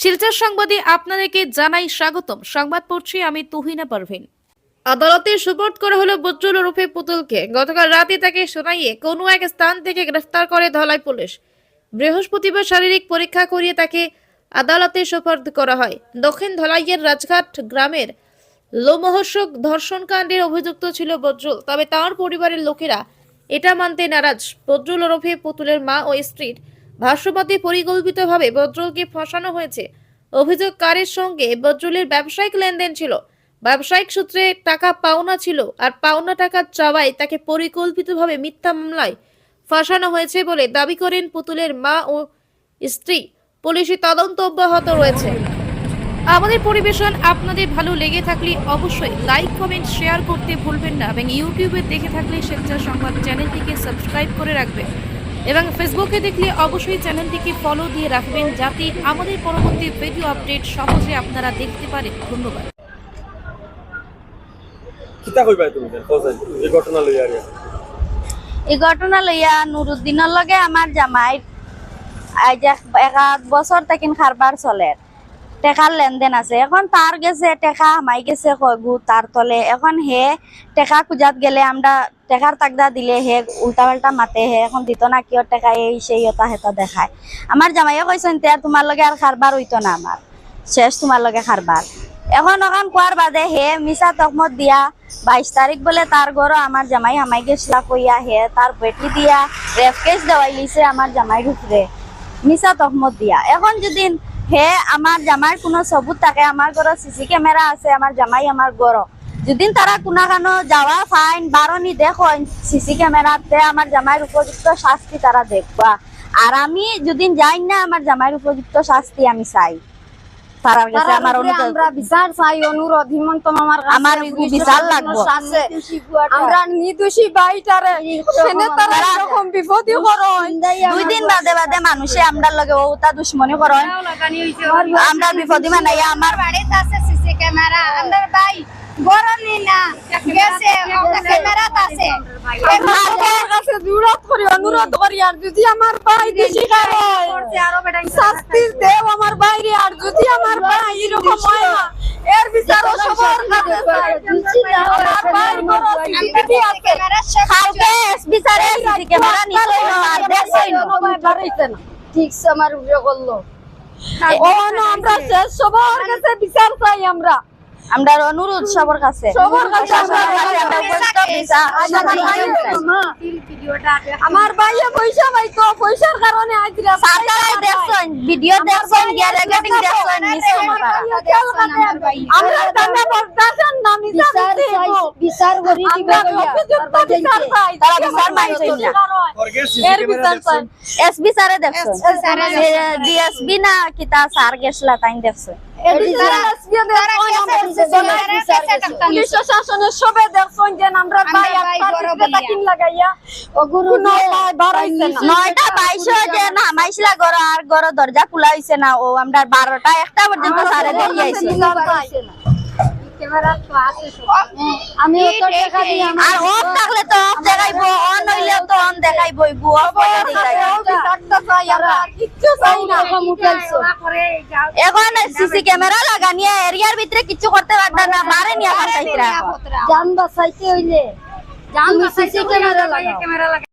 শিলচর সংবাদে আপনাদেরকে জানাই স্বাগতম। সংবাদ পড়ছি আমি তুহিনা পারভিন। আদালতে সুপর্দ করা হলো বজরুল ওরফে পুতুলকে। গতকাল রাতে তাকে সোনাইয়ে কোনো এক স্থান থেকে গ্রেফতার করে ধলাই পুলিশ। বৃহস্পতিবার শারীরিক পরীক্ষা করিয়ে তাকে আদালতে সুপর্দ করা হয়। দক্ষিণ ধলাইয়ের রাজঘাট গ্রামের লোমহর্ষক ধর্ষণকাণ্ডের অভিযুক্ত ছিল বজরুল, তবে তার পরিবারের লোকেরা এটা মানতে নারাজ। বজরুল ওরফে পুতুলের মা ও স্ত্রীর ভাষ্যমতে পরিকল্পিতভাবে বজরুলকে ফাঁসানো হয়েছে। অভিযোগকারীর সঙ্গে বজরুলের ব্যবসায়িক লেনদেন ছিল, ব্যবসায়িক সূত্রে টাকা পাওনা ছিল, আর পাওনা টাকা চাওয়ায় তাকে পরিকল্পিতভাবে মিথ্যা মামলায় ফাঁসানো হয়েছে বলে দাবি করেন পুতুলের মা ও স্ত্রী। পুলিশি তদন্ত অব্যাহত রয়েছে। আমাদের পরিবেশন আপনাদের ভালো লেগে থাকলে অবশ্যই লাইক, কমেন্ট, শেয়ার করতে ভুলবেন না এবং ইউটিউবে দেখে থাকলে শিলচর সংবাদ চ্যানেলটিকে সাবস্ক্রাইব করে রাখবেন এবং ফেসবুকে দেখলে অবশ্যই চ্যানেলটিকে ফলো দিয়ে রাখবেন যাতে আমাদের পরবর্তী ভিডিও আপডেট সহজে আপনারা দেখতে পারেন। ধন্যবাদ। কিতা কইবা তুমি এই ঘটনা লইয়া নুরুদ্দিনের লগে আমার জামাই আজ এক বছর তাকিন খারবার চলে, টেকার লেনদেন আছে। এখন তার গেছে টেকা হামাই গেছে কয়গু তার তলে। এখন হে টেকা খুঁজাত গেলে আমরা টেকার তাকদা দিলে হে উল্টা পাল্টা মাতে, হে এখন দিত না কিয় টেকা এই সেই হতা হেতা দেখায়। আমার জামাইয়ে কইছেন তে তোমার লগে আর খারবার হইতো না, আমার শেষ তোমার লগে খারবার। এখন কোয়ার বাদে হে মিছা তকমত দিয়া 22 তারিখ বলে তার ঘর আমার জামাই হামাই গেছিলা কইয়া হে তার বেটি দিয়া রেপ কেস দেওয়াই লিছে আমার জামাইর উপরে মিছা তকমত দিয়া। এখন যদি হে আমার জামাইয়ের কোনো সবুত থাকে, আমার ঘর সিসি ক্যামেরা আছে, আমার জামাই আমার ঘর যদি তারা কোনাখানো যাওয়া ফাইন বারণি দেখো সিসি ক্যামেরাতে আমার জামাইয়ের উপযুক্ত শাস্তি তারা দেখবা। আর আমি যদি যাই না আমার জামাইয়ের উপযুক্ত শাস্তি আমি চাই। তারার কাছে আমার আমরা বিচার চাই, অনুরোধ হিমন্ত মামার কাছে আমার বিচার লাগবে। আমরা নির্দোষী বাইটারে সেনে তারা এরকম বিপদই করন। 2 দিন বাদে বাদে মানুষে আমরার লগে ওটা দুশ্মনী করন, আমরা বিপদী বানাইয়া। আমার বাড়িতে আছে সিসি ক্যামেরা, আমরা ভাই গরনি না গেছে ক্যামেরাত আছে। আমার কাছে জুড়ত করি অনুরোধ করি, আর যদি আমার ভাই দোষী হয় শাস্তি দেও আমার বাইরে। আর যদি আমার ভাই এরকম হয় না এর বিচার সবার কাছে চাই। আমার ভাই বড় সিসিটিভি আছে, কালকে এসপি স্যারে সিসি ক্যামেরা নিশ্চয় আর দেখছই না ঠিক আমার উপরে করলো। ও না আমরা শেষ সবার কাছে বিচার চাই। আমরা অনুরোধ সবার কাছে আমার ভাইয়ে পয়সা পাইতো, পয়সার কারণে আজ দেখছেন ভিডিও দেখছেন গিয়া রেকর্ডিং দেখছেন আমরা দাদা বলতাছেন না বিচার করি তারা বিচার মানছেন না। এর বিচার চাই। এসপি স্যারে দেখছেন, ডিএসপি না কিতা স্যার গেছলা তাই দেখছেন। পুলিশ শাসনের সবে দেখছেন যে আমরা ভাই লাগাইয়া ও গুরু 9টা 22 যে না মাইছিলা ঘর আর ঘর দরজা খোলা হইছে না। ও আমরা 12টা 1টা পর্যন্ত সারে দেখি আইছি। আমি তো টাকা দিই আর অফ থাকলে তো অফ দেখাইবো, অন হইলে তো অন দেখাইবো। অফ করে দিতাই কিচ্ছু চাই না। এখন সিসি ক্যামেরা লাগানিয়া এরিয়ার ভিতরে কিছু করতে পারতা না, বারে নিয়া পাঠাইতরা। জান বাঁচাইতে হইলে সিসি ক্যামেরা লাগাও।